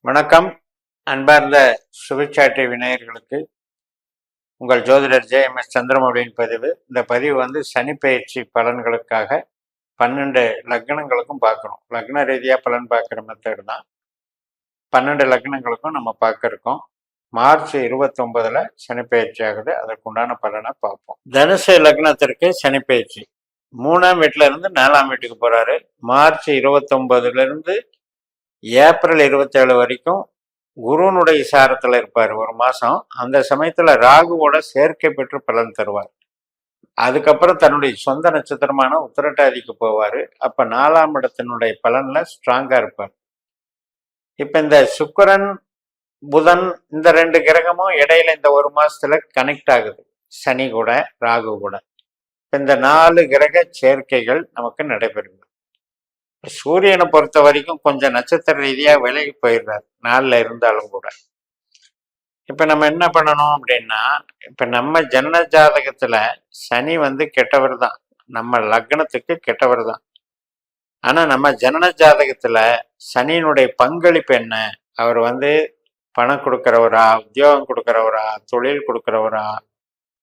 வணக்கம். அன்பார்ந்த சுபிட்சா டிவி நேயர்களுக்கு உங்கள் ஜோதிடர் ஜே.எம்.எஸ். சந்திரமௌலியின் பதிவு. இந்த பதிவு வந்து சனி பெயர்ச்சி பலன்களுக்காக 12 லக்னங்களுக்கும் பார்க்கணும். லக்ன ரீதியாக பலன் பார்க்குற மெத்தட் தான். 12 லக்னங்களுக்கும் நம்ம பார்க்க இருக்கோம். மார்ச் 29 சனி பெயர்ச்சி ஆகுது. அதற்குண்டான பலனை பார்ப்போம். தனுசு லக்னத்திற்கு சனி பெயர்ச்சி 3ஆம் வீட்டில இருந்து 4ஆம் வீட்டுக்கு போறாரு. மார்ச் 29 ஏப்ரல் 27 வரைக்கும் குருனுடைய சாரத்தில் இருப்பார் ஒரு மாதம். அந்த சமயத்தில் ராகுவோட சேர்க்கை பெற்று பலன் தருவார். அதுக்கப்புறம் தன்னுடைய சொந்த நட்சத்திரமான உத்திரட்டாதிக்கு போவார். அப்போ 4ஆம் இடத்தினுடைய பலனில் ஸ்ட்ராங்காக இருப்பார். இப்போ இந்த சுக்கிரன் புதன் இந்த 2 கிரகமும் இடையில இந்த ஒரு மாசத்துல கனெக்ட் ஆகுது, சனி கூட ராகு கூட. இந்த 4 கிரக சேர்க்கைகள் நமக்கு நடைபெறும். சூரியனை பொறுத்த வரைக்கும் கொஞ்சம் நட்சத்திர ரீதியாக விலகி போயிடுறாரு 4ல் இருந்தாலும் கூட. இப்போ நம்ம என்ன பண்ணணும் அப்படின்னா, இப்போ நம்ம ஜன்ன ஜாதகத்தில் சனி வந்து கெட்டவர் தான், நம்ம லக்னத்துக்கு கெட்டவர் தான். ஆனால் நம்ம ஜனன ஜாதகத்தில் சனியினுடைய பங்களிப்பு என்ன? அவர் வந்து பணம் கொடுக்குறவரா, உத்தியோகம் கொடுக்குறவரா, தொழில் கொடுக்குறவரா,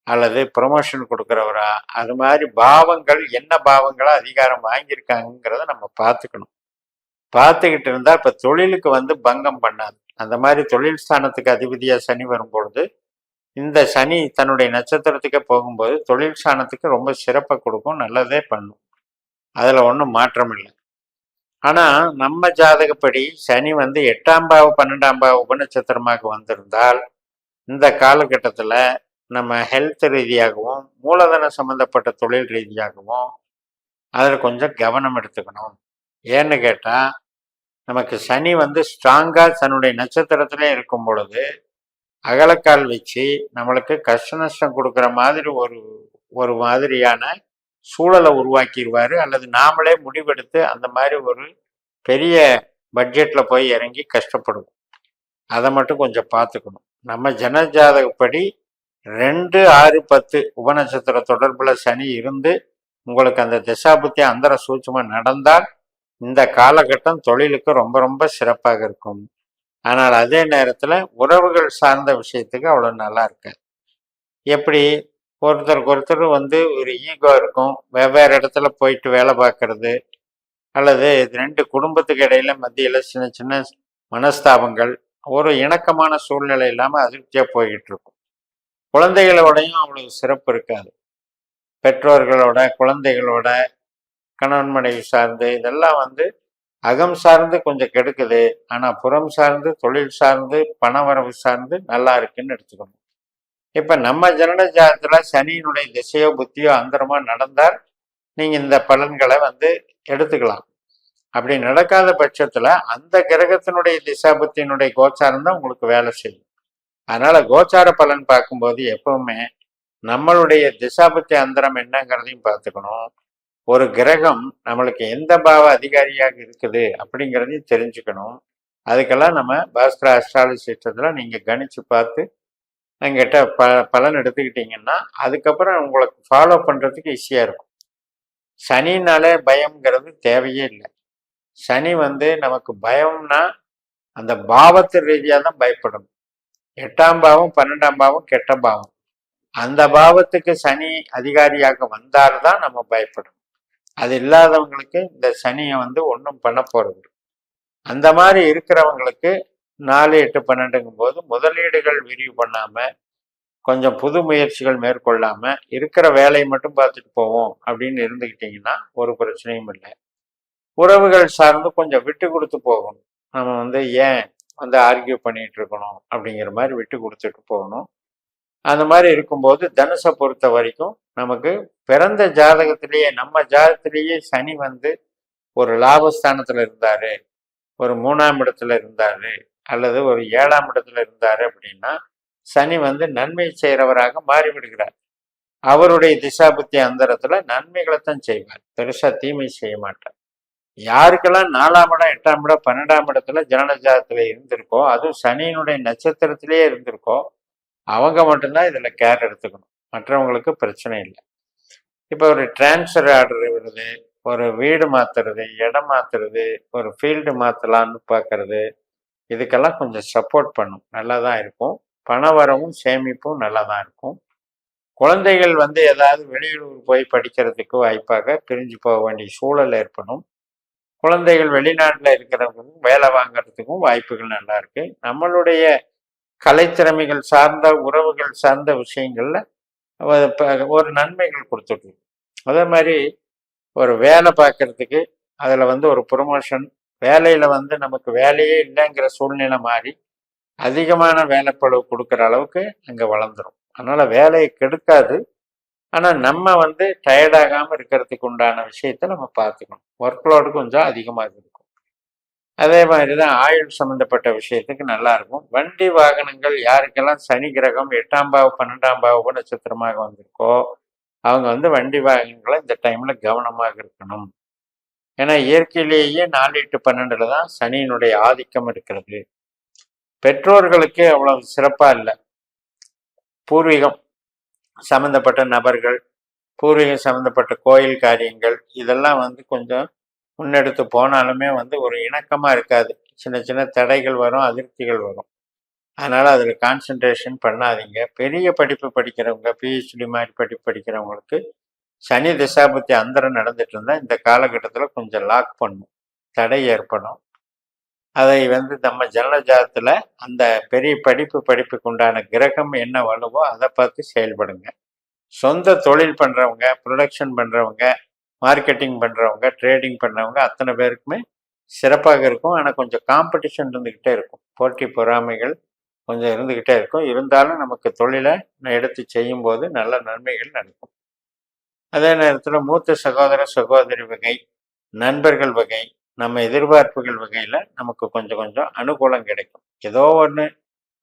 அல்லது ப்ரொமோஷன் கொடுக்குறவரா, அது மாதிரி பாவங்கள் என்ன பாவங்களா அதிகாரம் வாங்கியிருக்காங்கிறத நம்ம பார்த்துக்கணும். பார்த்துக்கிட்டு இருந்தால் இப்போ தொழிலுக்கு வந்து பங்கம் பண்ணாது. அந்த மாதிரி தொழில் ஸ்தானத்துக்கு அதிபதியாக சனி வரும்பொழுது, இந்த சனி தன்னுடைய நட்சத்திரத்துக்கே போகும்போது தொழில் ஸ்தானத்துக்கு ரொம்ப சிறப்பை கொடுக்கும், நல்லதே பண்ணும். அதில் ஒன்றும் மாற்றம் இல்லை. ஆனால் நம்ம ஜாதகப்படி சனி வந்து 8ஆம் பாவ 12ஆம் பாவ உபநட்சத்திரமாக வந்திருந்தால் இந்த காலகட்டத்தில் நம்ம ஹெல்த் ரீதியாகவும் மூலதன சம்மந்தப்பட்ட தொழில் ரீதியாகவும் அதில் கொஞ்சம் கவனம் எடுத்துக்கணும். ஏன்னு கேட்டால், நமக்கு சனி வந்து ஸ்ட்ராங்காக தன்னுடைய நட்சத்திரத்திலே இருக்கும் பொழுது அகலக்கால் வச்சு நம்மளுக்கு கஷ்ட நஷ்டம் கொடுக்குற மாதிரி ஒரு மாதிரியான சூழலை உருவாக்கிடுவார். அல்லது நாமளே முடிவெடுத்து அந்த மாதிரி ஒரு பெரிய பட்ஜெட்டில் போய் இறங்கி கஷ்டப்படுவோம். அதை மட்டும் கொஞ்சம் பார்த்துக்கணும். நம்ம ஜனஜாதகப்படி 2, 6, 10 உபநட்சத்திர தொடர்புல சனி இருந்து உங்களுக்கு அந்த திசாபுத்தி அந்தர சூட்சமாக நடந்தால் இந்த காலகட்டம் தொழிலுக்கு ரொம்ப ரொம்ப சிறப்பாக இருக்கும். ஆனால் அதே நேரத்தில் உறவுகள் சார்ந்த விஷயத்துக்கு அவ்வளோ நல்லா இருக்காது. எப்படி ஒருத்தருக்கு ஒருத்தர் வந்து ஒரு ஈகோ இருக்கும், வெவ்வேறு இடத்துல போயிட்டு வேலை பார்க்கறது, அல்லது 2 குடும்பத்துக்கு இடையில மத்தியில் சின்ன சின்ன மனஸ்தாபங்கள், ஒரு இணக்கமான சூழ்நிலை இல்லாமல் அதிருப்தியாக போய்கிட்டு இருக்கும். குழந்தைகளோடையும் அவ்வளவு சிறப்பு இருக்காது. பெற்றோர்களோட, குழந்தைகளோட, கணவன் மனைவி சார்ந்து இதெல்லாம் வந்து அகம் சார்ந்து கொஞ்சம் கெடுக்குது. ஆனால் புறம் சார்ந்து, தொழில் சார்ந்து, பணவரவு சார்ந்து நல்லா இருக்குன்னு எடுத்துக்கணும். இப்போ நம்ம ஜனன ஜாதகத்தில் சனியினுடைய திசையோ புத்தியோ அந்தரமாக நடந்தால் நீங்கள் இந்த பலன்களை வந்து எடுத்துக்கலாம். அப்படி நடக்காத பட்சத்தில் அந்த கிரகத்தினுடைய திசாபுத்தியினுடைய கோச்சாரம் தான் உங்களுக்கு வேலை செய்யும். அதனால கோச்சார பலன் பார்க்கும்போது எப்பவுமே நம்மளுடைய திசாபுத்தி அந்தரம் என்னங்கிறதையும் பார்த்துக்கணும். ஒரு கிரகம் நம்மளுக்கு எந்த பாவ அதிகாரியாக இருக்குது அப்படிங்கிறதையும் தெரிஞ்சுக்கணும். அதுக்கெல்லாம் நம்ம பாஸ்கர அஸ்ட்ராலஜி சிஸ்டத்தில் நீங்கள் கணிச்சு பார்த்து என்கிட்ட பலன் எடுத்துக்கிட்டீங்கன்னா அதுக்கப்புறம் உங்களுக்கு ஃபாலோ பண்ணுறதுக்கு ஈஸியாக இருக்கும். சனினாலே பயம்ங்கிறது தேவையே இல்லை. சனி வந்து நமக்கு பயம்னா அந்த பாவத்து ரீதியாக தான் பயப்படணும். 8ஆம் பாவம் 12ஆம் பாவம் கெட்ட பாவம். அந்த பாவத்துக்கு சனி அதிகாரியாக வந்தால்தான் நம்ம பயப்படணும். அது இல்லாதவங்களுக்கு இந்த சனியை வந்து ஒன்றும் பண்ண போறது. அந்த மாதிரி இருக்கிறவங்களுக்கு 4, 8, 12ங்கும் போது முதலீடுகள் விரிவு பண்ணாம, கொஞ்சம் புது முயற்சிகள் மேற்கொள்ளாம இருக்கிற வேலையை மட்டும் பார்த்துட்டு போவோம் அப்படின்னு இருந்துக்கிட்டீங்கன்னா ஒரு பிரச்சனையும் இல்லை. உறவுகள் சார்ந்து கொஞ்சம் விட்டு கொடுத்து போகணும். நம்ம வந்து ஏன் வந்து ஆர்கியூ பண்ணிட்டு இருக்கணும் அப்படிங்கிற மாதிரி விட்டு கொடுத்துட்டு போகணும். அந்த மாதிரி இருக்கும்போது தனுசை பொறுத்த வரைக்கும் நமக்கு பிறந்த ஜாதகத்திலேயே, நம்ம ஜாதகத்திலேயே சனி வந்து ஒரு லாபஸ்தானத்தில் இருந்தாரு, ஒரு 3ஆம் இடத்துல இருந்தாரு, அல்லது ஒரு 7ஆம் இடத்துல இருந்தாரு அப்படின்னா சனி வந்து நன்மை செய்கிறவராக மாறிவிடுகிறார். அவருடைய திசாபுத்தி அந்தரத்துல நன்மைகளைத்தான் செய்வார், பெருசா தீமை செய்ய மாட்டார். யாருக்கெல்லாம் 4ஆம் இடம் 8ஆம் இடம் 12ஆம் இடத்துல ஜனன ஜாதகத்துல இருந்திருக்கோ, அதுவும் சனியினுடைய நட்சத்திரத்திலேயே இருந்திருக்கோ, அவங்க மட்டும்தான் இதுல கேர் எடுத்துக்கணும். மற்றவங்களுக்கு பிரச்சனை இல்லை. இப்போ ஒரு டிரான்ஸ்ஃபர் ஆர்டர் வருது, ஒரு வீடு மாத்துறது, இடம் மாத்துறது, ஒரு ஃபீல்டு மாத்தலான்னு பார்க்கறது, இதுக்கெல்லாம் கொஞ்சம் சப்போர்ட் பண்ணும். நல்லா தான் இருக்கும். பணவரவும் சேமிப்பும் நல்லா தான் இருக்கும். குழந்தைகள் வந்து ஏதாவது வெளியூர் போய் படிக்கிறதுக்கு வாய்ப்பாக பிரிஞ்சு போக வேண்டிய சூழல் ஏற்படும். குழந்தைகள் வெளிநாட்டில் இருக்கிறவங்களுக்கும் வேலை வாங்கிறதுக்கும் வாய்ப்புகள் நல்லா இருக்கு. நம்மளுடைய கலைத்திறமைகள் சார்ந்த உறவுகள் சார்ந்த விஷயங்கள்ல ஒரு நன்மைகள் கொடுத்துட்டு அதே மாதிரி ஒரு வேலை பார்க்கறதுக்கு அதில் வந்து ஒரு ப்ரொமோஷன் வேலையில் வந்து நமக்கு வேலையே இல்லைங்கிற சூழ்நிலை மாறி அதிகமான வேலைப்பளவு கொடுக்குற அளவுக்கு அங்கே வளர்ந்துடும். அதனால் வேலையை கெடுக்காது. ஆனால் நம்ம வந்து டயர்டாகாமல் இருக்கிறதுக்கு உண்டான விஷயத்த நம்ம பார்த்துக்கணும். ஒர்க் லோடு கொஞ்சம் அதிகமாக இருக்கும். அதே மாதிரி தான் ஆயுள் சம்மந்தப்பட்ட விஷயத்துக்கு நல்லா இருக்கும். வண்டி வாகனங்கள் யாருக்கெல்லாம் சனி கிரகம் 8ஆம் பாவ 12ஆம் பாவ நட்சத்திரமாக வந்திருக்கோ அவங்க வந்து வண்டி வாகனங்களை இந்த டைம்ல கவனமாக இருக்கணும். ஏன்னா இயற்கையிலேயே 4/8/12 தான் சனியினுடைய ஆதிக்கம் இருக்கிறது. பெற்றோர்களுக்கு அவ்வளவு சிறப்பா இல்லை. பூர்வீகம் சம்பந்தப்பட்ட நபர்கள், பூர்வீகம் சம்பந்தப்பட்ட கோயில் காரியங்கள் இதெல்லாம் வந்து கொஞ்சம் முன்னெடுத்து போனாலுமே வந்து ஒரு இணக்கமாக இருக்காது. சின்ன சின்ன தடைகள் வரும், அதிருப்திகள் வரும். அதனால் அதில் கான்சன்ட்ரேஷன் பண்ணாதீங்க. பெரிய படிப்பு படிக்கிறவங்க, பிஹெச்டி மாதிரி படிப்பு படிக்கிறவங்களுக்கு சனி திசாபுத்தி அந்தரம் நடந்துட்டு இருந்தால் இந்த காலகட்டத்தில் கொஞ்சம் லாக் பண்ணும், தடை ஏற்படும். அதை வந்து நம்ம ஜனனஜாதத்தில் அந்த பெரிய படிப்புக்கு உண்டான கிரகம் என்ன வலுவோ அதை பார்த்து செயல்படுங்க. சொந்த தொழில் பண்ணுறவங்க, ப்ரொடக்ஷன் பண்ணுறவங்க, மார்க்கெட்டிங் பண்ணுறவங்க, ட்ரேடிங் பண்ணுறவங்க அத்தனை பேருக்குமே சிறப்பாக இருக்கும். ஆனால் கொஞ்சம் காம்படிஷன் இருந்துக்கிட்டே இருக்கும், போட்டி பொறாமைகள் கொஞ்சம் இருந்துக்கிட்டே இருக்கும். இருந்தாலும் நமக்கு தொழிலை எடுத்து செய்யும்போது நல்ல நன்மைகள் நடக்கும். அதே நேரத்தில் மூத்த சகோதர சகோதரி வகை, நண்பர்கள் வகை, நம்ம எதிர்பார்ப்புகள் வகையில் நமக்கு கொஞ்சம் கொஞ்சம் அனுகூலம் கிடைக்கும். ஏதோ ஒன்று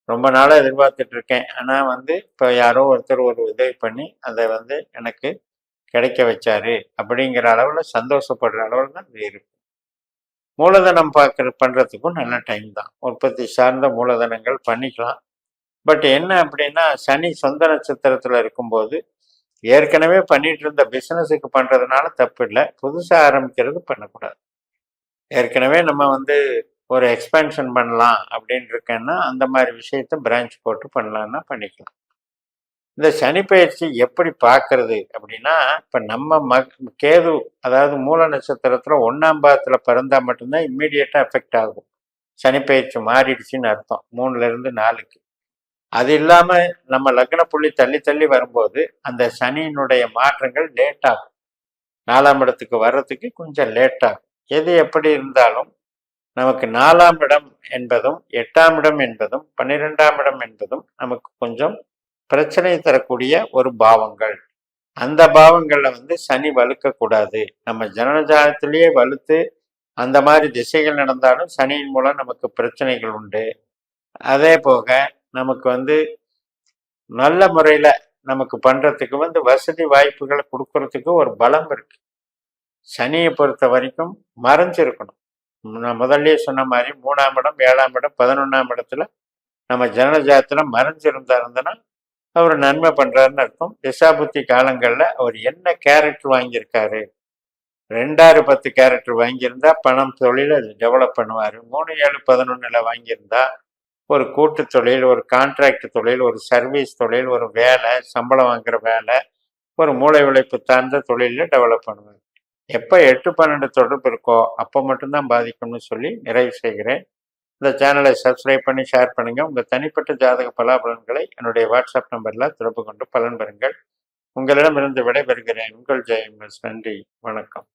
ரொம்ப நாளாக எதிர்பார்த்துட்டு இருக்கேன், ஆனால் வந்து இப்போ யாரோ ஒருத்தர் ஒரு உதவி பண்ணி அதை வந்து எனக்கு கிடைக்க வச்சாரு அப்படிங்கிற அளவில் சந்தோஷப்படுற அளவில் தான் இது இருக்கும். மூலதனம் பண்ணுறதுக்கும் நல்ல டைம் தான். உற்பத்தி சார்ந்த மூலதனங்கள் பண்ணிக்கலாம். பட் என்ன அப்படின்னா சனி சொந்த நட்சத்திரத்தில் இருக்கும்போது ஏற்கனவே பண்ணிட்டு இருந்த பிஸ்னஸுக்கு பண்ணுறதுனால தப்பு இல்லை, புதுசாக ஆரம்பிக்கிறது பண்ணக்கூடாது. ஏற்கனவே நம்ம வந்து ஒரு எக்ஸ்பேன்ஷன் பண்ணலாம் அப்படின்னு இருக்கேன்னா அந்த மாதிரி விஷயத்த பிரான்ச் போட்டு பண்ணலான்னா பண்ணிக்கலாம். இந்த சனி பயிற்சி எப்படி பார்க்கறது அப்படின்னா, இப்போ நம்ம கேது அதாவது மூல நட்சத்திரத்தில் 1ஆம் பாவத்தில் பிறந்தா மட்டும்தான் இம்மீடியட்டாக எஃபெக்ட் ஆகும். சனி பயிற்சி மாறிடுச்சுன்னு அர்த்தம் 3லேருந்து 4க்கு. அது இல்லாமல் நம்ம லக்ன புள்ளி தள்ளி தள்ளி வரும்போது அந்த சனியினுடைய மாற்றங்கள் லேட் ஆகும். 4ஆம் இடத்துக்கு வர்றதுக்கு கொஞ்சம் லேட் ஆகும். எது எப்படி இருந்தாலும் நமக்கு 4ஆம் இடம் என்பதும் 8ஆம் இடம் என்பதும் 12ஆம் இடம் என்பதும் நமக்கு கொஞ்சம் பிரச்சனை தரக்கூடிய ஒரு பாவங்கள். அந்த பாவங்கள்ல வந்து சனி வலுக்கக்கூடாது. நம்ம ஜனனஜாதத்திலேயே வலுத்து அந்த மாதிரி திசைகள் நடந்தாலும் சனியின் மூலம் நமக்கு பிரச்சனைகள் உண்டு. அதே போக நமக்கு வந்து நல்ல முறையில நமக்கு பண்றதுக்கு வந்து வசதி வாய்ப்புகளை கொடுக்கறதுக்கு ஒரு பலம் இருக்கு. சனியை பொறுத்த வரைக்கும் மறைஞ்சிருக்கணும். நான் முதல்லயே சொன்ன மாதிரி 3ஆம் இடம் 7ஆம் இடம் 11ஆம் இடத்துல நம்ம ஜனனஜாதத்துல மறைஞ்சிருந்தா அவர் நன்மை பண்றாருன்னு அர்த்தம். திசாபுத்தி காலங்கள்ல அவர் என்ன கேரக்டர் வாங்கியிருக்காரு, 2/10 கேரக்டர் வாங்கியிருந்தா பணம் தொழில் டெவலப் பண்ணுவார். 3/7/11 வாங்கியிருந்தா ஒரு கூட்டு தொழில், ஒரு கான்ட்ராக்ட் தொழில், ஒரு சர்வீஸ் தொழில், ஒரு வேலை, சம்பளம் வாங்குற வேலை, ஒரு மூளை உழைப்பு சார்ந்த தொழிலில் டெவலப் பண்ணுவார். எப்போ 8-12 தொடர்பு இருக்கோ அப்போ மட்டும்தான் பாதிக்கும்னு சொல்லி நிறைவு செய்கிறேன். இந்த சேனலை சப்ஸ்கிரைப் பண்ணி ஷேர் பண்ணுங்கள். உங்கள் தனிப்பட்ட ஜாதக பலாபலன்களை என்னுடைய வாட்ஸ்அப் நம்பரில் தொடர்பு கொண்டு பலன் பெறுங்கள். உங்களிடமிருந்து விடைபெறுகிறேன். உங்கள் ஜெயம். நன்றி, வணக்கம்.